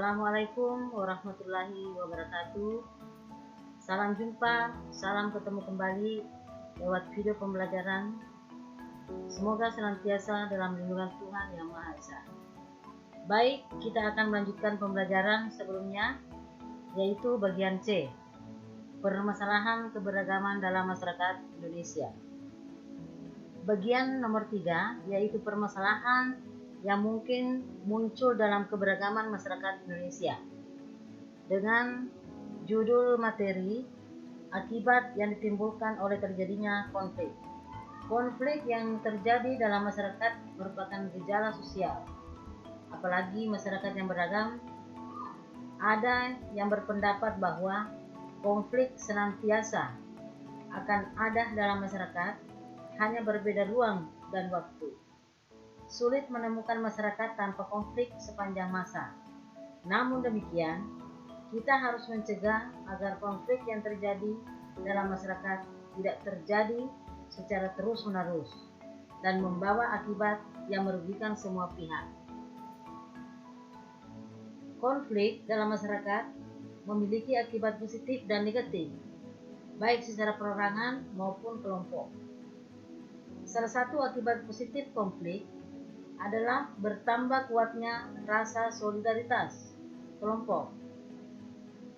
Assalamualaikum warahmatullahi wabarakatuh. Salam jumpa, salam ketemu kembali lewat video pembelajaran. Semoga senantiasa dalam lindungan Tuhan Yang Maha Esa. Baik, kita akan melanjutkan pembelajaran sebelumnya, yaitu bagian C, permasalahan keberagaman dalam masyarakat Indonesia. Bagian nomor 3, yaitu permasalahan yang mungkin muncul dalam keberagaman masyarakat Indonesia, dengan judul materi akibat yang ditimbulkan oleh terjadinya konflik. Konflik yang terjadi dalam masyarakat merupakan gejala sosial, apalagi masyarakat yang beragam. Ada yang berpendapat bahwa konflik senantiasa akan ada dalam masyarakat, hanya berbeda ruang dan waktu. Sulit menemukan masyarakat tanpa konflik sepanjang masa. Namun demikian, kita harus mencegah agar konflik yang terjadi dalam masyarakat tidak terjadi secara terus-menerus dan membawa akibat yang merugikan semua pihak. Konflik dalam masyarakat memiliki akibat positif dan negatif, baik secara perorangan maupun kelompok. Salah satu akibat positif konflik adalah bertambah kuatnya rasa solidaritas kelompok.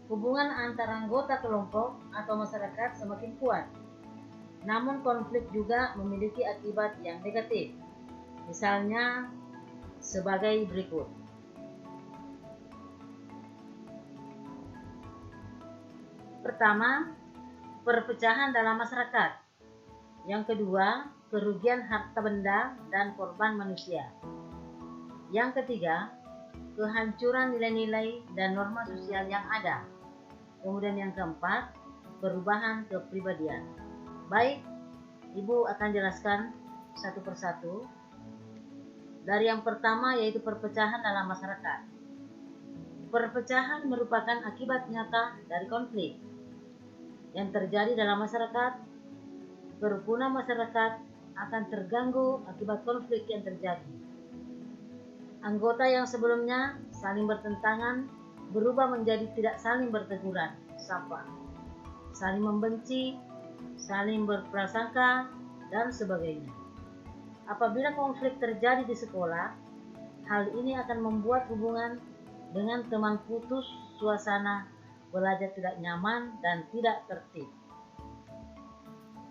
Hubungan antara anggota kelompok atau masyarakat semakin kuat. Namun konflik juga memiliki akibat yang negatif. Misalnya sebagai berikut. Pertama, perpecahan dalam masyarakat. Yang kedua, kerugian harta benda dan korban manusia. Yang ketiga, kehancuran nilai-nilai dan norma sosial yang ada. Kemudian yang keempat, perubahan kepribadian. Baik, Ibu akan jelaskan satu persatu. Dari yang pertama, yaitu perpecahan dalam masyarakat. Perpecahan merupakan akibat nyata dari konflik yang terjadi dalam masyarakat. Kerukunan masyarakat akan terganggu akibat konflik yang terjadi. Anggota yang sebelumnya saling bertentangan berubah menjadi tidak saling berteguran sapa, saling membenci, saling berprasangka, dan sebagainya. Apabila konflik terjadi di sekolah, hal ini akan membuat hubungan dengan teman putus, suasana belajar tidak nyaman dan tidak tertib.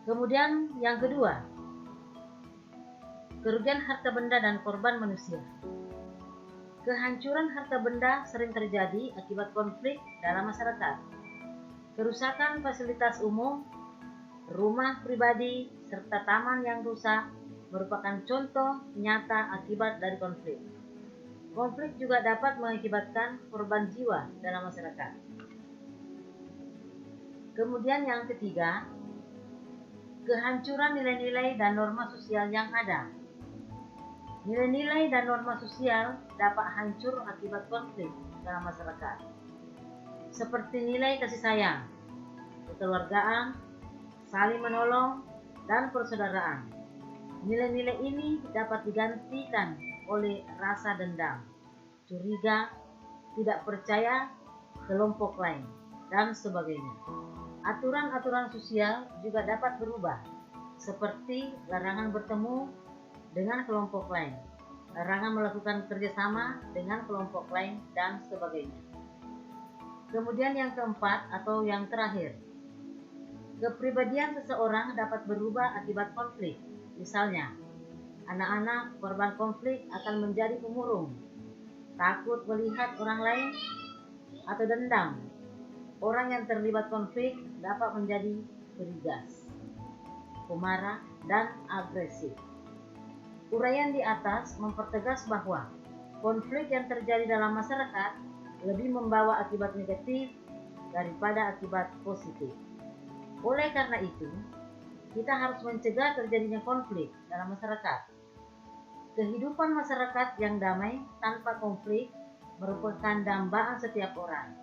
Kemudian yang kedua, kerugian harta benda dan korban manusia. Kehancuran harta benda sering terjadi akibat konflik dalam masyarakat. Kerusakan fasilitas umum, rumah pribadi, serta taman yang rusak merupakan contoh nyata akibat dari konflik. Konflik juga dapat mengakibatkan korban jiwa dalam masyarakat. Kemudian yang ketiga, kehancuran nilai-nilai dan norma sosial yang ada. Nilai-nilai dan norma sosial dapat hancur akibat konflik dalam masyarakat, seperti nilai kasih sayang, kekeluargaan, saling menolong, dan persaudaraan. Nilai-nilai ini dapat digantikan oleh rasa dendam, curiga, tidak percaya kelompok lain, dan sebagainya. Aturan-aturan sosial juga dapat berubah, seperti larangan bertemu dengan kelompok lain, larangan melakukan kerjasama dengan kelompok lain, dan sebagainya. Kemudian yang keempat atau yang terakhir, kepribadian seseorang dapat berubah akibat konflik. Misalnya, anak-anak korban konflik akan menjadi pemurung, takut melihat orang lain, atau dendam. Orang yang terlibat konflik dapat menjadi berigas, pemarah, dan agresif. Uraian di atas mempertegas bahwa konflik yang terjadi dalam masyarakat lebih membawa akibat negatif daripada akibat positif. Oleh karena itu, kita harus mencegah terjadinya konflik dalam masyarakat. Kehidupan masyarakat yang damai tanpa konflik merupakan dambaan setiap orang.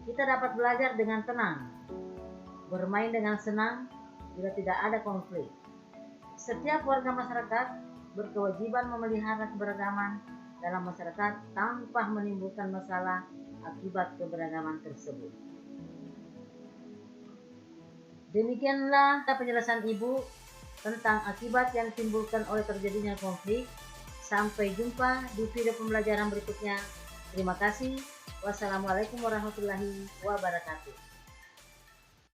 Kita dapat belajar dengan tenang, bermain dengan senang bila tidak ada konflik. Setiap warga masyarakat berkewajiban memelihara keberagaman dalam masyarakat tanpa menimbulkan masalah akibat keberagaman tersebut. Demikianlah penjelasan Ibu tentang akibat yang ditimbulkan oleh terjadinya konflik. Sampai jumpa di video pembelajaran berikutnya. Terima kasih. Wassalamualaikum warahmatullahi wabarakatuh.